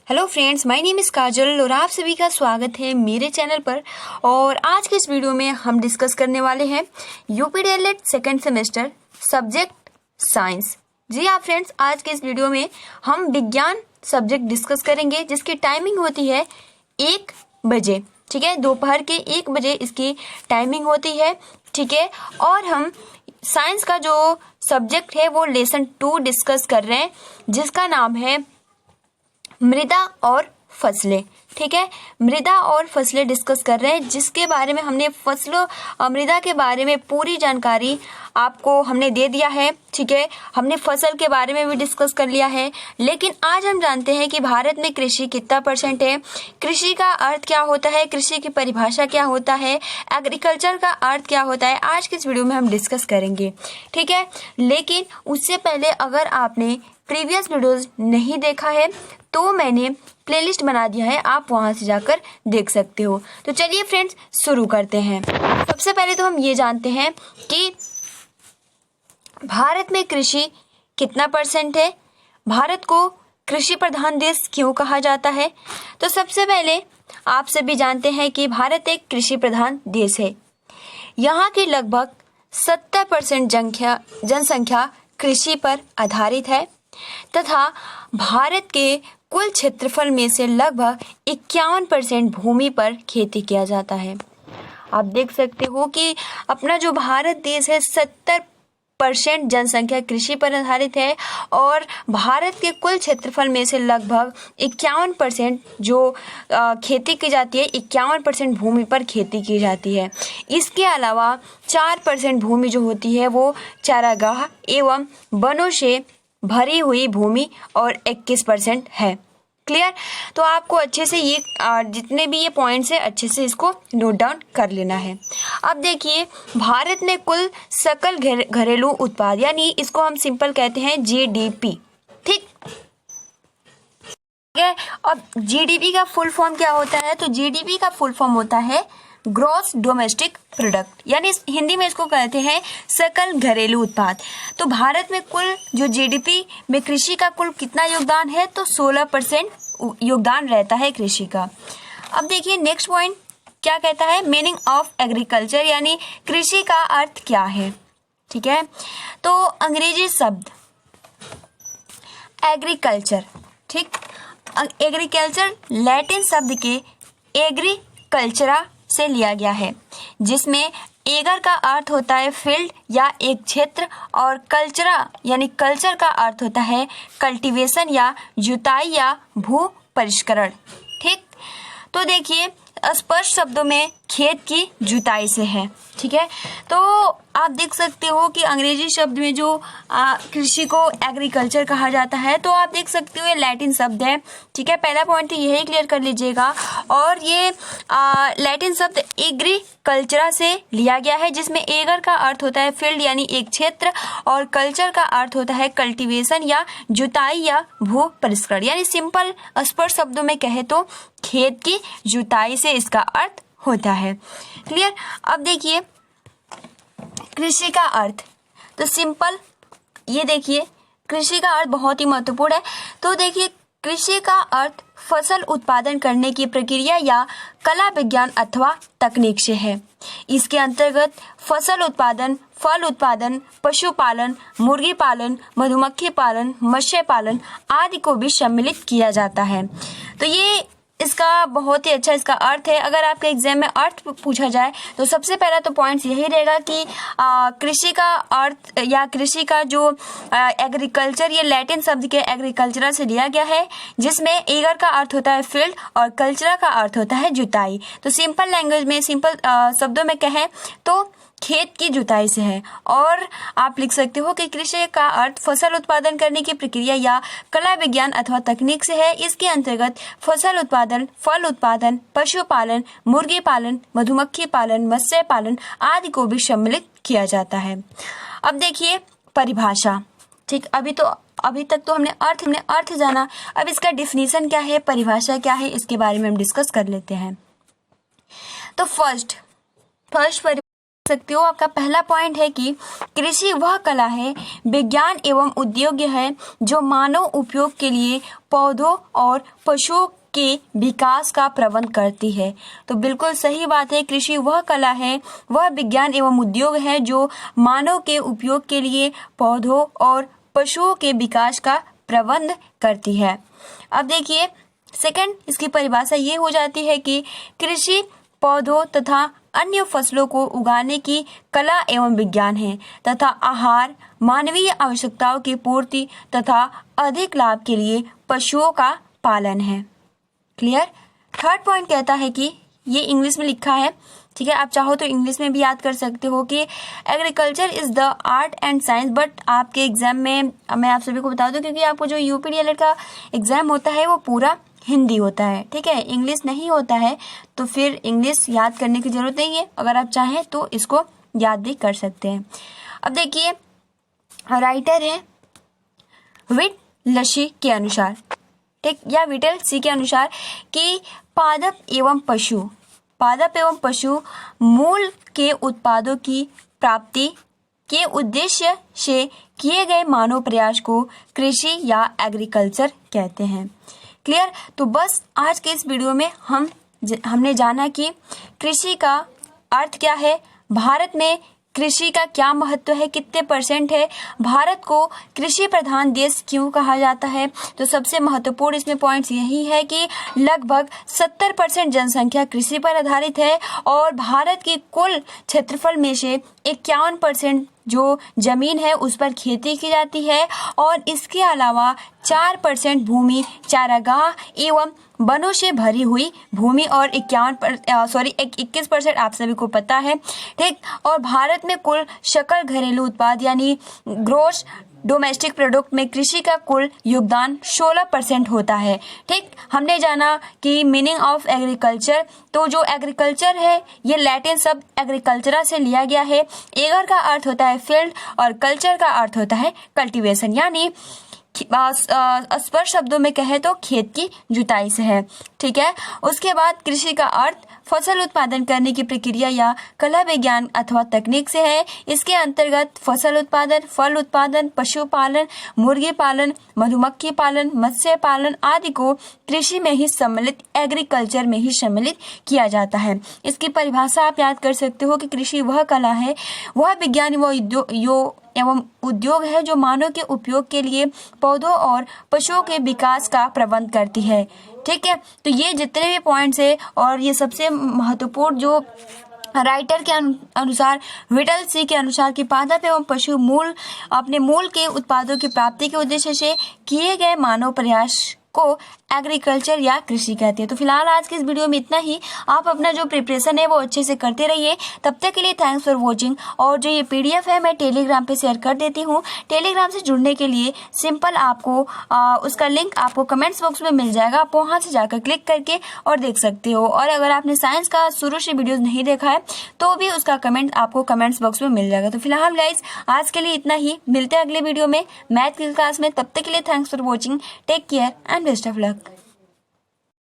Hello friends, my name is Kajal और आप सभी का स्वागत है मेरे चैनल पर। और आज के इस वीडियो में हम डिस्कस करने वाले हैं यूपीडीएलएड सेकेंड सेमेस्टर सब्जेक्ट साइंस। जी हाँ फ्रेंड्स, आज के इस वीडियो में हम विज्ञान सब्जेक्ट डिस्कस करेंगे जिसकी टाइमिंग होती है 1 बजे। ठीक है, दोपहर के 1 बजे इसकी टाइमिंग होती है। ठीक है, और हम साइंस का जो सब्जेक्ट है वो लेसन 2 डिस्कस कर रहे हैं जिसका नाम है मृदा और फसलें। ठीक है, मृदा और फसलें डिस्कस कर रहे हैं जिसके बारे में हमने फसलों मृदा के बारे में पूरी जानकारी आपको हमने दे दिया है। ठीक है, हमने फसल के बारे में भी डिस्कस कर लिया है। लेकिन आज हम जानते हैं कि भारत में कृषि कितना % है, कृषि का अर्थ क्या होता है, कृषि की परिभाषा क्या होता है, एग्रीकल्चर का अर्थ क्या होता है, आज के इस वीडियो में हम डिस्कस करेंगे। ठीक है, लेकिन उससे पहले अगर आपने प्रीवियस वीडियोस नहीं देखा है तो मैंने प्लेलिस्ट बना दिया है, आप वहां से जाकर देख सकते हो। तो चलिए फ्रेंड्स शुरू करते हैं। सबसे पहले तो हम ये जानते हैं कि भारत में कृषि कितना % है, भारत को कृषि प्रधान देश क्यों कहा जाता है। तो सबसे पहले आप सभी जानते हैं कि भारत एक कृषि प्रधान देश है। यहाँ की लगभग 70% जनसंख्या कृषि पर आधारित है तथा भारत के कुल क्षेत्रफल में से लगभग 51% भूमि पर खेती किया जाता है। आप देख सकते हो कि अपना जो भारत देश है 70% जनसंख्या कृषि पर आधारित है और भारत के कुल क्षेत्रफल में से लगभग 51% जो खेती की जाती है, 51% भूमि पर खेती की जाती है। इसके अलावा 4% भूमि जो होती है वो चारागाह एवं वनों से भरी हुई भूमि और 21% है। क्लियर? तो आपको अच्छे से ये जितने भी ये पॉइंट्स है अच्छे से इसको नोट डाउन कर लेना है। अब देखिए, भारत में कुल सकल घरेलू उत्पाद यानी इसको हम सिंपल कहते हैं जीडीपी। ठीक है, अब जीडीपी का फुल फॉर्म क्या होता है? तो जीडीपी का फुल फॉर्म होता है ग्रॉस डोमेस्टिक प्रोडक्ट, यानी हिंदी में इसको कहते हैं सकल घरेलू उत्पाद। तो भारत में कुल जो जीडीपी में कृषि का कुल कितना योगदान है? तो 16% योगदान रहता है कृषि का। अब देखिए नेक्स्ट पॉइंट क्या कहता है, मीनिंग ऑफ एग्रीकल्चर, यानी कृषि का अर्थ क्या है। ठीक है, तो अंग्रेजी शब्द एग्रीकल्चर, ठीक, एग्रीकल्चर लैटिन शब्द के एग्रीकल्चरा से लिया गया है जिसमें एगर का अर्थ होता है फील्ड या एक क्षेत्र और कल्चरा यानी कल्चर का अर्थ होता है कल्टीवेशन या जुताई या भू परिष्करण। ठीक, तो देखिए स्पष्ट शब्दों में खेत की जुताई से है। ठीक है, तो आप देख सकते हो कि अंग्रेजी शब्द में जो कृषि को एग्रीकल्चर कहा जाता है, तो आप देख सकते हो ये लैटिन शब्द है। ठीक है, पहला पॉइंट तो यही क्लियर कर लीजिएगा। और ये लैटिन शब्द एग्रीकल्चरा से लिया गया है जिसमें एगर का अर्थ होता है फील्ड यानी एक क्षेत्र और कल्चर का अर्थ होता है कल्टीवेशन या जुताई या भू परिष्करण, यानी सिंपल स्पष्ट शब्दों में कहे तो खेत की जुताई से इसका अर्थ होता है। क्लियर? अब देखिए कृषि का अर्थ, तो सिंपल ये देखिए कृषि का अर्थ बहुत ही महत्वपूर्ण है। तो देखिए कृषि का अर्थ फसल उत्पादन करने की प्रक्रिया या कला विज्ञान अथवा तकनीक से है। इसके अंतर्गत फसल उत्पादन, फल उत्पादन, पशुपालन, मुर्गी पालन, मधुमक्खी पालन, मत्स्य पालन आदि को भी सम्मिलित किया जाता है। तो ये इसका बहुत ही अच्छा इसका अर्थ है। अगर आपके एग्जाम में अर्थ पूछा जाए तो सबसे पहला तो पॉइंट यही रहेगा कि कृषि का अर्थ या कृषि का जो एग्रीकल्चर ये लैटिन शब्द के एग्रीकल्चरा से लिया गया है जिसमें एगर का अर्थ होता है फील्ड और कल्चरा का अर्थ होता है जुताई। तो सिंपल लैंग्वेज में सिंपल शब्दों में कहें तो खेत की जुताई से है। और आप लिख सकते हो कि कृषि का अर्थ फसल उत्पादन करने की प्रक्रिया या कला विज्ञान अथवा तकनीक से है। इसके अंतर्गत फसल उत्पादन, फल उत्पादन, पशुपालन, मुर्गी पालन, मधुमक्खी पालन, मत्स्य पालन आदि को भी सम्मिलित किया जाता है। अब देखिए परिभाषा। ठीक, अभी तक तो हमने अर्थ जाना। अब इसका डिफिनीशन क्या है, परिभाषा क्या है, इसके बारे में हम डिस्कस कर लेते हैं। तो फर्स्ट सकते हो, आपका पहला पॉइंट है कि कृषि वह कला है, विज्ञान एवं उद्योग है जो मानव उपयोग के लिए पौधों और पशुओं के विकास का प्रबंध करती है। तो बिल्कुल सही बात है, कृषि वह कला है, वह विज्ञान एवं उद्योग है जो मानव के उपयोग के लिए पौधों और पशुओं के विकास का प्रबंध करती है। अब देखिए सेकंड, इसकी परिभाषा ये हो जाती है कि कृषि पौधों तथा अन्य फसलों को उगाने की कला एवं विज्ञान है तथा आहार, मानवीय आवश्यकताओं की पूर्ति तथा अधिक लाभ के लिए पशुओं का पालन है। क्लियर। थर्ड पॉइंट कहता है कि ये इंग्लिश में लिखा है, ठीक है, आप चाहो तो इंग्लिश में भी याद कर सकते हो कि agriculture is the art and science, but आपके एग्जाम में मैं आप सभी को बता दूं क्योंकि आपको जो यूपीडीएलएड का एग्जाम होता है वो पूरा हिंदी होता है, ठीक है, इंग्लिश नहीं होता है, तो फिर इंग्लिश याद करने की जरूरत नहीं है, अगर आप चाहें तो इसको याद भी कर सकते हैं। अब देखिए राइटर है विटलसी के अनुसार, ठीक, या विटलसी के अनुसार कि पादप एवं पशु मूल के उत्पादों की प्राप्ति के उद्देश्य से किए गए मानव प्रयास को कृषि या एग्रीकल्चर कहते हैं। क्लियर। तो बस आज के इस वीडियो में हमने जाना कि कृषि का अर्थ क्या है, भारत में कृषि का क्या महत्व है, कितने % है, भारत को कृषि प्रधान देश क्यों कहा जाता है। तो सबसे महत्वपूर्ण इसमें पॉइंट्स यही है कि लगभग 70% जनसंख्या कृषि पर आधारित है और भारत की कुल क्षेत्रफल में से 51% जो जमीन है उस पर खेती की जाती है और इसके अलावा 4% भूमि चारागाह एवं वनों से भरी हुई भूमि और 21% आप सभी को पता है, ठीक। और भारत में कुल सकल घरेलू उत्पाद यानी ग्रोस डोमेस्टिक प्रोडक्ट में कृषि का कुल योगदान 16% होता है, ठीक। हमने जाना कि मीनिंग ऑफ एग्रीकल्चर, तो जो एग्रीकल्चर है ये लैटिन शब्द एग्रीकल्चरा से लिया गया है। एगर का अर्थ होता है फील्ड और कल्चर का अर्थ होता है कल्टीवेशन, यानी स्पष्ट शब्दों में कहे तो खेत की जुताई से है, ठीक है। उसके बाद कृषि का अर्थ फसल उत्पादन करने की प्रक्रिया या कला विज्ञान अथवा तकनीक से है। इसके अंतर्गत फसल उत्पादन, फल उत्पादन, पशुपालन, मुर्गी पालन, मधुमक्खी पालन, मत्स्य पालन आदि को कृषि में ही सम्मिलित एग्रीकल्चर में ही सम्मिलित किया जाता है। इसकी परिभाषा आप याद कर सकते हो कि कृषि वह कला है, वह विज्ञान एवं उद्योग है जो मानव के उपयोग के लिए पौधों और पशुओं के विकास का प्रबंध करती है, ठीक है। तो ये जितने भी पॉइंट्स है और ये सबसे महत्वपूर्ण जो राइटर के अनुसार विटलसी के अनुसार कि पादप एवं पशु अपने मूल के उत्पादों की प्राप्ति के उद्देश्य से किए गए मानव प्रयास को एग्रीकल्चर या कृषि कहते हैं। तो फिलहाल आज के इस वीडियो में इतना ही। आप अपना जो प्रिपरेशन है वो अच्छे से करते रहिए। तब तक के लिए थैंक्स फॉर वॉचिंग। और जो ये PDF है मैं टेलीग्राम पे शेयर कर देती हूँ। टेलीग्राम से जुड़ने के लिए सिंपल आपको उसका लिंक आपको कमेंट्स बॉक्स में मिल जाएगा, आप वहाँ से जाकर क्लिक करके और देख सकते हो। और अगर आपने साइंस का शुरू से वीडियोज नहीं देखा है तो भी उसका कमेंट आपको कमेंट्स बॉक्स में मिल जाएगा। तो फिलहाल गाइज आज के लिए इतना ही, मिलते हैं अगले वीडियो में मैथ की क्लास में। तब तक के लिए thanks for watching, take care and best of luck.